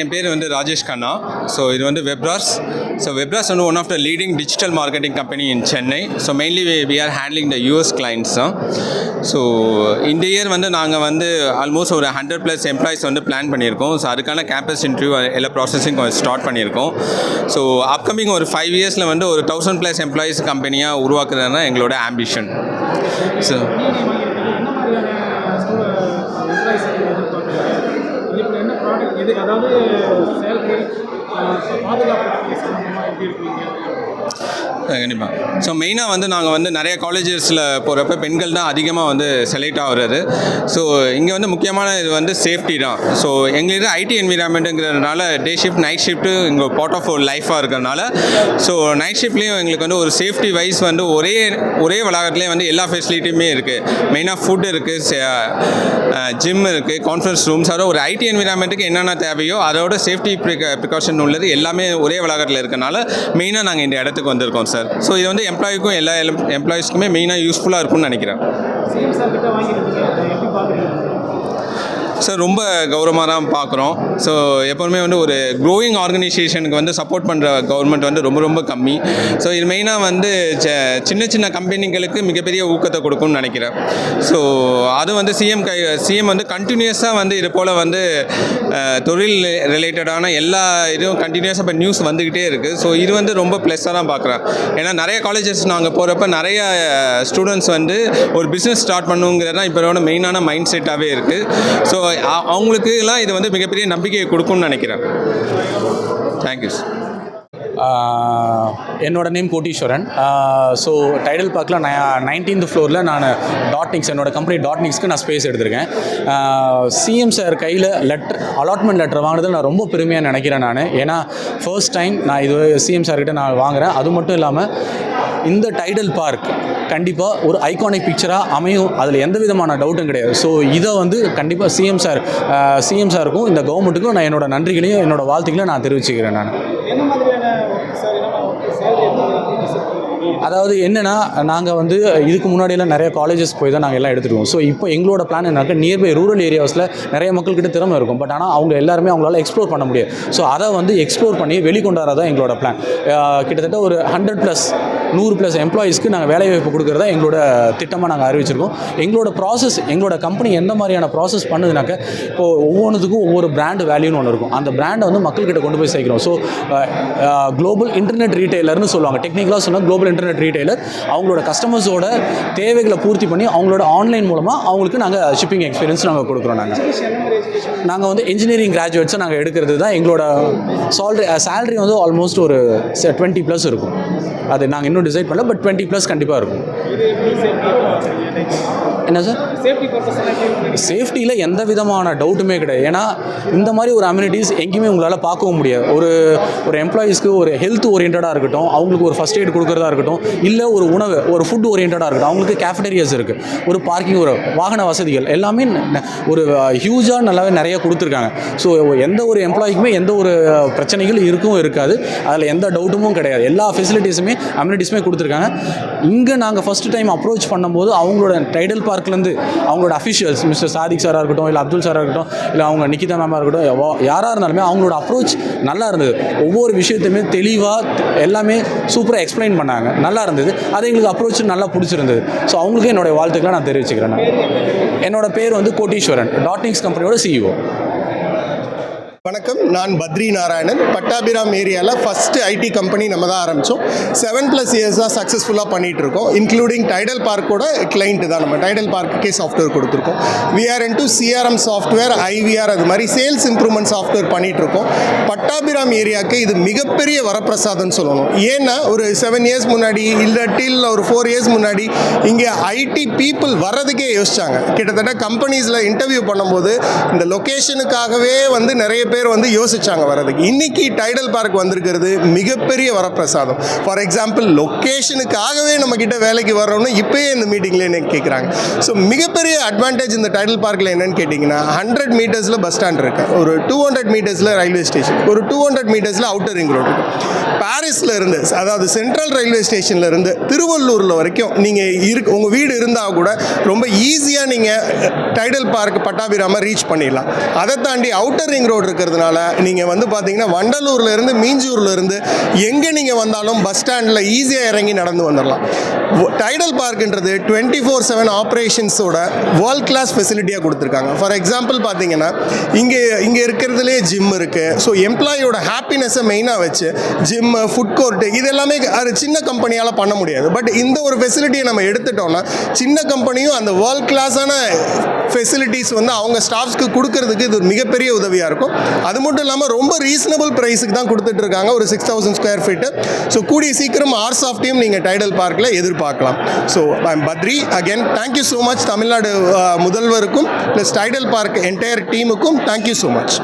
என் பேர் வந்து ராஜேஷ் கண்ணா. ஸோ இது வந்து வெப்ராஸ். ஸோ வெப்ராஸ் வந்து one of the leading digital marketing company in Chennai. So mainly we are handling the US clients தான். ஸோ இந்த இயர் வந்து நாங்கள் வந்து ஆல்மோஸ்ட் ஒரு 100+ எம்ப்ளாயிஸ் வந்து பிளான் பண்ணியிருக்கோம். ஸோ அதுக்கான கேம்பஸ் இன்டர்வியூ எல்லா ப்ராசஸிங் ஸ்டார்ட் பண்ணியிருக்கோம். ஸோ அப்கமிங் ஒரு 5 இயர்ஸில் வந்து ஒரு 1000+ எம்ப்ளாயிஸ் கம்பெனியாக உருவாக்குறது தான் எங்களோட ஆம்பிஷன். ஸோ அதாவது சேலரி பாதுகாப்பு சம்பந்தமாக எப்படி இருக்கீங்க? கண்டிப்பாக. ஸோ மெயினாக வந்து நாங்கள் வந்து நிறைய காலேஜஸில் போகிறப்ப பெண்கள் தான் அதிகமாக வந்து செலக்ட் ஆகுறது. ஸோ இங்கே வந்து முக்கியமான இது வந்து சேஃப்டி தான். ஸோ எங்களுக்கு ஐடி என்விரான்மெண்ட்டுங்கிறதுனால டே ஷிஃப்ட் நைட் ஷிஃப்ட்டு இங்கே பார்ட் ஆஃப் ஒரு லைஃபாக இருக்கிறதுனால ஸோ நைட் ஷிஃப்ட்லேயும் எங்களுக்கு வந்து ஒரு சேஃப்டி வைஸ் வந்து ஒரே வளாகத்துலேயே வந்து எல்லா ஃபெசிலிட்டியுமே இருக்குது. மெயினாக ஃபுட் இருக்குது, ஜிம் இருக்குது, கான்ஃபரன்ஸ் ரூம்ஸ், அதோட ஒரு ஐடி என்விரான்மெண்ட்டுக்கு என்னென்ன தேவையோ அதோட சேஃப்டி ப்ரிகாஷன் உள்ளது எல்லாமே ஒரே வளாகத்தில் இருக்கனால மெயினாக நாங்கள் இந்த இடத்துக்கு வந்திருக்கோம் சார். ஸோ இது வந்து எம்ப்ளாய்க்கும் எல்லா எம்ப்ளாயிஸ்க்குமே மெயினாக யூஸ்ஃபுல்லாக இருக்கும்னு நினைக்கிறேன் சார். ரொம்ப கௌரவமாக தான் பார்க்குறோம். ஸோ எப்போவுமே வந்து ஒரு க்ரோயிங் ஆர்கனைசேஷனுக்கு வந்து சப்போர்ட் பண்ணுற கவர்மெண்ட் வந்து ரொம்ப கம்மி. ஸோ இது மெயினாக வந்து சின்ன கம்பெனிகளுக்கு மிகப்பெரிய ஊக்கத்தை கொடுக்கும்னு நினைக்கிறேன். ஸோ அது வந்து சிஎம் வந்து கண்டினியூஸாக வந்து இது போல் வந்து தொழில் ரிலேட்டடான எல்லா இதுவும் கண்டினியூஸாக இப்போ நியூஸ் வந்துக்கிட்டே இருக்குது. ஸோ இது வந்து ரொம்ப ப்ளஸ்ஸாக தான் பார்க்குறேன். ஏன்னா நிறைய காலேஜஸ் நாங்கள் போகிறப்ப நிறைய ஸ்டூடெண்ட்ஸ் வந்து ஒரு பிஸ்னஸ் ஸ்டார்ட் பண்ணுங்கிறது தான் இப்போ மெயினான மைண்ட் செட்டாகவே இருக்குது. ஸோ அவங்களுக்கு எல்லாம் இது வந்து மிகப்பெரிய நம்பிக்கையை கொடுக்கும்னு நினைக்கிறேன். தேங்க்யூ. என்னோட நேம் கோட்டீஸ்வரன். ஸோ டைடல் பார்க்கில் 19th ஃப்ளோரில் நான் டாட்னிக்ஸ், என்னோடய கம்பெனி டாட்னிக்ஸ்க்கு நான் ஸ்பேஸ் எடுத்திருக்கேன். சிஎம் சார் கையில் அலாட்மெண்ட் லெட்டர் வாங்கினது நான் ரொம்ப பெருமையாக நினைக்கிறேன். ஏன்னா ஃபர்ஸ்ட் டைம் நான் இது சிஎம் சார்கிட்ட நான் வாங்குகிறேன். அது மட்டும் இல்லாமல் இந்த டைடல் பார்க் கண்டிப்பாக ஒரு ஐகானிக் பிக்சராக அமையும், அதில் எந்த விதமான டவுட்டும் கிடையாது. ஸோ இதை வந்து கண்டிப்பாக சிஎம் சாருக்கும் இந்த கவர்மெண்ட்டுக்கும் நான் என்னோடய நன்றிகளையும் என்னோடய வாழ்த்துக்களையும் நான் தெரிவிச்சுக்கிறேன். நான் அதாவது என்னென்னா, நாங்கள் வந்து இதுக்கு முன்னாடியெல்லாம் நிறைய காலேஜஸ் போய் தான் நாங்கள் எல்லாம் எடுத்துருவோம். ஸோ இப்போ எங்களோட பிளான் என்னன்னாக்கா, நியர்பை ரூரல் ஏரியாஸில் நிறைய மக்கள்கிட்ட திறமை இருக்கும். பட் ஆனால் அவங்க எல்லாருமே அவங்களால எக்ஸ்ப்ளோர் பண்ண முடியாது. ஸோ அதை வந்து எக்ஸ்ப்ளோர் பண்ணி வெளிக்கொண்டாதான் எங்களோட பிளான். கிட்டத்தட்ட ஒரு 100+ எம்ப்ளாயீஸ்க்கு நாங்கள் வேலைவாய்ப்பு கொடுக்குறதா எங்களோட திட்டமாக நாங்கள் அறிவிச்சிருக்கோம். எங்களோட ப்ராசஸ், எங்களோட கம்பெனி எந்த மாதிரியான ப்ராசஸ் பண்ணுதுனாக்க, இப்போது ஒவ்வொன்றுத்துக்கும் ஒவ்வொரு பிராண்ட் வேல்யூன்னு ஒன்று இருக்கும். அந்த பிராண்டை வந்து மக்கள்கிட்ட கொண்டு போய் சேர்க்கிறோம். ஸோ குளோபல் இன்டர்நெட் ரீட்டைலர்னு சொல்லுவாங்க. டெக்னிக்கலாக சொன்னால் குளோபல் இன்டர்நெட் ரீட்டைலர் அவங்களோட கஸ்டமர்ஸோட தேவைகளை பூர்த்தி பண்ணி அவங்களோட ஆன்லைன் மூலமாக அவங்களுக்கு நாங்கள் ஷிப்பிங் எக்ஸ்பீரியன்ஸ் நாங்கள் கொடுக்குறோம். நாங்கள் வந்து இன்ஜினியரிங் கிராஜுவேட்ஸை நாங்கள் எடுக்கிறது தான் எங்களோட சேலரி வந்து ஆல்மோஸ்ட் ஒரு 20+ இருக்கும். அது நாங்கள் இன்னும் டிசைட் பண்ணல, பட் 20+ கண்டிப்பாக இருக்கும். என்ன சார், சேஃப்டியில் எந்த விதமான டவுட்டுமே கிடையாது. ஏன்னா இந்த மாதிரி ஒரு அம்யூனிட்டிஸ் எங்கேயுமே உங்களால் பார்க்கவும் முடியாது. ஒரு எம்ப்ளாயீஸ்க்கு ஒரு ஹெல்த் ஓரியன்டாக இருக்கட்டும், அவங்களுக்கு ஒரு ஃபஸ்ட் எய்ட் கொடுக்குறதா இருக்கட்டும், இல்லை ஒரு உணவு ஒரு ஃபுட் ஓரியன்டாக இருக்கட்டும், அவங்களுக்கு கேஃபடேரியாஸ் இருக்குது, ஒரு பார்க்கிங், ஒரு வாகன வசதிகள் எல்லாமே ஒரு ஹியூஜாக நல்லாவே நிறைய கொடுத்துருக்காங்க. ஸோ எந்த ஒரு எம்ப்ளாய்க்குமே எந்த ஒரு பிரச்சனைகள் இருக்காது. அதில் எந்த டவுட்டுமும் கிடையாது. எல்லா ஃபெசிலிட்டிஸுமே அம்யூனிட்டிஸுமே கொடுத்துருக்காங்க. இங்கே நாங்கள் ஃபஸ்ட்டு டைம் அப்ரோச் பண்ணும்போது அவங்களோட டைடல் பார்க்லேருந்து அவங்களோட அஃபிஷியல்ஸ் மிஸ்டர் சாதிக் சாராக இருக்கட்டும், இல்லை அப்துல் சாராக இருக்கட்டும், இல்லை அவங்க நிக்கிதா மேமாக இருக்கட்டும், யாராக இருந்தாலுமே அவங்களோட அப்ரோச் நல்லா இருந்தது. ஒவ்வொரு விஷயத்தையுமே தெளிவாக எல்லாமே சூப்பராக எக்ஸ்பிளைன் பண்ணாங்க. நல்லா இருந்தது. அது எங்களுக்கு அப்ரோச் நல்லா பிடிச்சிருந்தது. ஸோ அவங்களுக்கு என்னுடைய வாழ்த்துக்களை நான் தெரிவிச்சுக்கிறேன். என்னோடய பேர் வந்து கோட்டீஸ்வரன், டாட்னிக்ஸ் கம்பெனியோட CEO. வணக்கம், நான் பத்ரி நாராயணன். பட்டாபிராம் ஏரியாவில் ஃபஸ்ட்டு ஐடி கம்பெனி நம்ம தான் ஆரம்பித்தோம். 7+ இயர்ஸாக சக்ஸஸ்ஃபுல்லாக பண்ணிகிட்ருக்கோம். இன்க்ளூடிங் டைடல் பார்க்கோட கிளைண்ட்டு தான் நம்ம. டைடல் பார்க்குக்கே சாஃப்ட்வேர் கொடுத்துருக்கோம். We are into CRM software, IVR, அது மாதிரி சேல்ஸ் இம்ப்ரூவ்மெண்ட் சாஃப்ட்வேர் பண்ணிகிட்ருக்கோம். பட்டாபிராம் ஏரியாவுக்கு இது மிகப்பெரிய வரப்பிரசாதம்னு சொல்லணும். ஏன்னா ஒரு 7 இயர்ஸ் முன்னாடி, இல்லை டில் ஒரு 4 இயர்ஸ் முன்னாடி இங்கே ஐடி பீப்புள் வர்றதுக்கே யோசிச்சாங்க. கிட்டத்தட்ட கம்பெனிஸில் இன்டர்வியூ பண்ணும்போது இந்த லொக்கேஷனுக்காகவே வந்து நிறைய பேர் வந்து யோசிச்சாங்க வர்றதுக்கு. இன்னைக்கு டைடல் பார்க் வந்திருக்கிறது மிகப்பெரிய வரப்பிரசாதம். ஃபார் எக்ஸாம்பிள், லொக்கேஷனுக்காகவே நம்ம கிட்ட வேலைக்கு வர்றோம்னு இப்போயே இந்த மீட்டிங்கில் என்ன கேட்குறாங்க. ஸோ மிகப்பெரிய அட்வான்டேஜ் இந்த டைடல் பார்க்கில் என்னன்னு கேட்டிங்கன்னா, 100 மீட்டர்ஸில் பஸ் ஸ்டாண்ட் இருக்குது, ஒரு 200 மீட்டர்ஸில் ரயில்வே ஸ்டேஷன், ஒரு 200 மீட்டர்ஸில் அவுட்டர் ரிங் ரோடு இருக்குது. பாரிஸில் இருந்து, அதாவது சென்ட்ரல் ரயில்வே ஸ்டேஷனில் இருந்து திருவள்ளூரில் வரைக்கும் நீங்கள் உங்கள் வீடு இருந்தால் கூட ரொம்ப ஈஸியாக நீங்கள் டைடல் பார்க் பட்டாபிராம ரீச் பண்ணிடலாம். அதை தாண்டி அவுட்டர் ரிங் ரோடு இருக்கிறதுனால நீங்கள் வந்து பார்த்தீங்கன்னா வண்டலூர்லேருந்து மீஞ்சூர்லேருந்து எங்கே நீங்கள் வந்தாலும் பஸ் ஸ்டாண்டில் ஈஸியாக இறங்கி நடந்து வந்துடலாம். டைடல் பார்க்குன்றது 24/7 ஆப்ரேஷன்ஸோட வேர்ல்ட் கிளாஸ் ஃபெசிலிட்டியாக கொடுத்துருக்காங்க. ஃபார் எக்ஸாம்பிள் பார்த்தீங்கன்னா இங்கே இருக்கிறதுலே ஜிம் இருக்குது. ஸோ எம்ப்ளாயியோட ஹாப்பினஸை மெயினாக வச்சு ஜிம்மு, ஃபுட் கோர்ட்டு இது எல்லாமே அது சின்ன கம்பெனியால் பண்ண முடியாது. பட் இந்த ஒரு ஃபெசிலிட்டியை நம்ம எடுத்துட்டோம்னா சின்ன கம்பெனியும் அந்த வேர்ல்ட் கிளாஸான ஃபெசிலிட்டிஸ் வந்து அவங்க ஸ்டாஃப்ஸ்க்கு கொடுக்கறதுக்கு இது ஒரு மிகப்பெரிய உதவியாக இருக்கும். அது மட்டும் இல்லாமல் ரொம்ப ரீசனபிள் ப்ரைஸுக்கு தான் கொடுத்துட்ருக்காங்க, ஒரு 6,000 ஸ்கொயர் ஃபீட்டு. ஸோ கூடிய சீக்கிரம் ஆர்ஸ் ஆஃப் டீம் நீங்கள் டைடல் பார்க்கில் எதிர்பார்க்கலாம். So I'm Badri again, thank you so much Tamil Nadu முதல்வருக்கும் ப்ளஸ் டைடல் பார்க் என்டையர் டீமுக்கும் தேங்க்யூ ஸோ மச்.